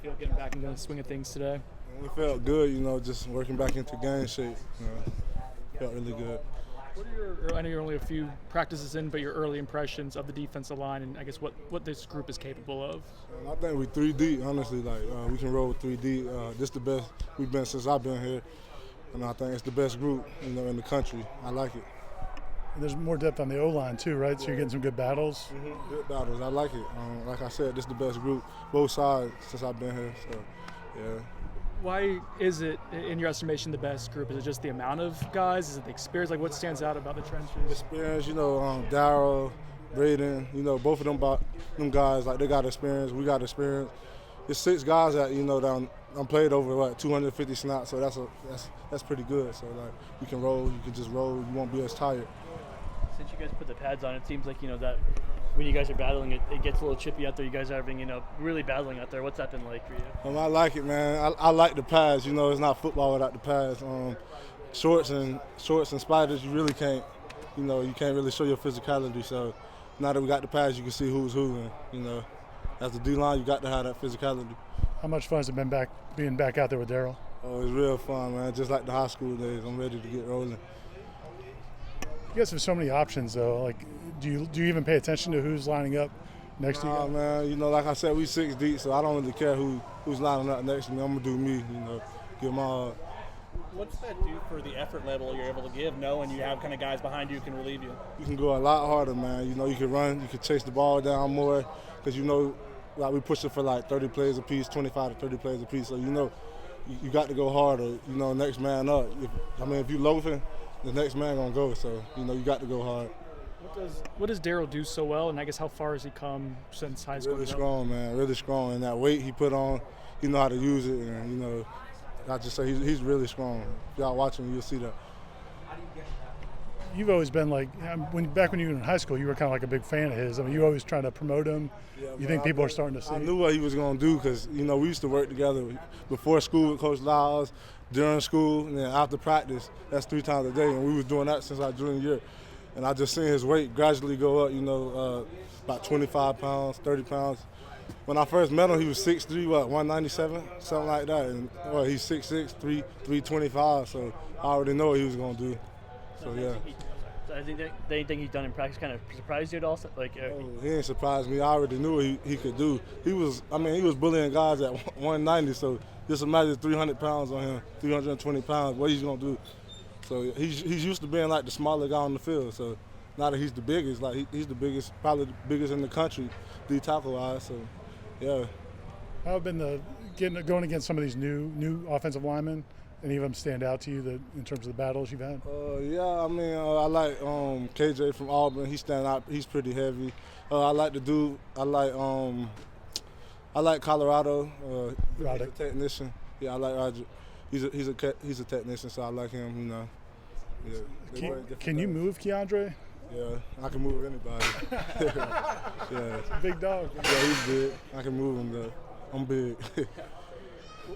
feel getting back into the swing of things today? We felt good, just working back into game shape. Felt really good. What are I know you're only a few practices in, but your early impressions of the defensive line and I guess what this group is capable of? I think we 3 deep, honestly. We can roll 3 deep. This the best we've been since I've been here. And I think it's the best group, in the country. I like it. There's more depth on the O-line too, right? So you're getting some good battles. Mm-hmm. Good battles. I like it. Like I said, this is the best group, both sides, since I've been here. So, yeah. Why is it, in your estimation, the best group? Is it just the amount of guys? Is it the experience? What stands out about the trenches? Experience, Darryl, Braden, both of them guys, they got experience. We got experience. It's 6 guys that, that I'm played over, 250 snaps, so that's pretty good. So, you can roll, you can just roll, you won't be as tired. Since you guys put the pads on, it seems like, that when you guys are battling, it gets a little chippy out there. You guys are having, really battling out there. What's that been like for you? I like it, man. I like the pads. It's not football without the pads. Shorts and spiders, you really can't, you can't really show your physicality. So now that we got the pads, you can see who's who. And, as the D-line, you got to have that physicality. How much fun has it been being back out there with Darryl? Oh, it's real fun, man. Just like the high school days. I'm ready to get rolling. You guys have so many options, though. Do you even pay attention to who's lining up next to you? Man. Like I said, we 6 deep, so I don't really care who's lining up next to me. I'm gonna do me. Give my all. What's that do for the effort level you're able to give, knowing you have kind of guys behind you who can relieve you? You can go a lot harder, man. You can run, you can chase the ball down more, because we push it for 30 plays a piece, 25 to 30 plays a piece. So you got to go harder. Next man up. If you loafing, the next man gonna go. So you got to go hard. What does Darryl do so well, and I guess how far has he come since high school? Really strong, man. Really strong, and that weight he put on, he know how to use it, and I just say he's really strong. If y'all watching, you'll see that. You've always been back when you were in high school, you were kind of like a big fan of his. You always trying to promote him. Yeah, you think people are starting to see? I knew what he was gonna do because we used to work together before school with Coach Lyles, during school, and then after practice. That's 3 times a day, and we was doing that since our junior year. And I just seen his weight gradually go up. About 25 pounds, 30 pounds. When I first met him, he was 6'3", 197, something like that. And he's 6'6", 325. So I already know what he was gonna do. So yeah. So I think that anything he's done in practice kind of surprised you at all? He ain't surprised me. I already knew what he could do. He was bullying guys at 190. So just imagine 300 pounds on him, 320 pounds. What he's gonna do? So he's used to being the smaller guy on the field. So now that he's the biggest, he's the biggest, probably the biggest in the country, D tackle wise. So yeah. How have been going against some of these new offensive linemen? Any of them stand out to you in terms of the battles you've had? I like KJ from Auburn. He stand out. He's pretty heavy. I like Colorado. He's a technician. Yeah, I like Roger. He's a technician, so I like him. Yeah. Can you move Keandre? Yeah, I can move anybody. Yeah. It's a big dog. Yeah, he's big. I can move him though. I'm big.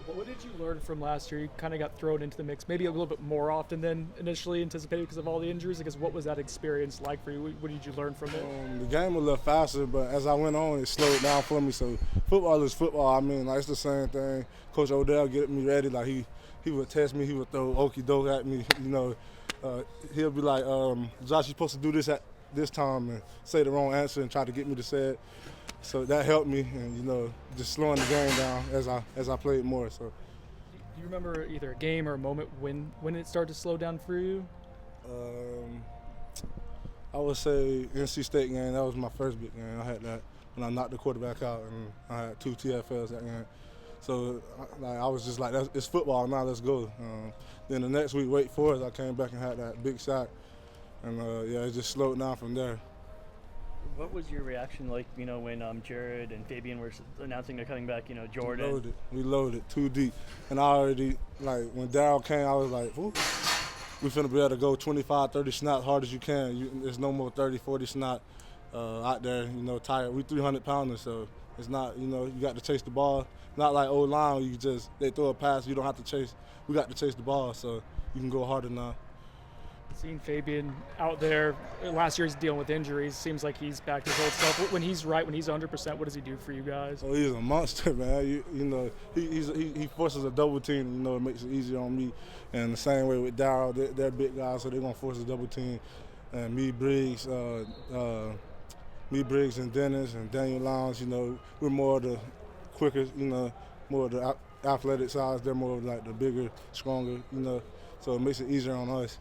What did you learn from last year? You kind of got thrown into the mix maybe a little bit more often than initially anticipated because of all the injuries. I guess what was that experience like for you? What did you learn from it? The game was a little faster, but as I went on, it slowed down for me. So football is football. It's the same thing. Coach Odell getting me ready. He would test me. He would throw okie doke at me. He'll be like, Josh, you're supposed to do this at this time and say the wrong answer and try to get me to say it. So that helped me, and just slowing the game down as I played more. So, do you remember either a game or a moment when it started to slow down for you? I would say NC State game. That was my first big game. I had that when I knocked the quarterback out, and I had 2 TFLs that game. So I was just like, it's football now. Let's go. Then the next week, Wake Forest, I came back and had that big sack, and it just slowed down from there. What was your reaction like, when Jared and Fabian were announcing they're coming back, Jordan? We loaded 2 deep. And I already, when Darryl came, I was like, ooh, we finna be able to go 25, 30 snaps hard as you can. There's no more 30, 40 snaps out there, tired. We 300-pounders, so it's not, you got to chase the ball. Not like old line, they throw a pass, you don't have to chase. We got to chase the ball, so you can go harder now. Seeing Fabian out there, last year he's dealing with injuries. Seems like he's back to his old self. When he's right, when he's 100%, what does he do for you guys? Oh, he's a monster, man. You know, he forces a double team. You know, it makes it easier on me. And the same way with Darryl, they're big guys, so they're gonna force a double team. And me, Briggs, and Dennis and Daniel Lowndes. You know, we're more of the quicker. You know, more of the athletic size. They're more of like the bigger, stronger. You know, so it makes it easier on us.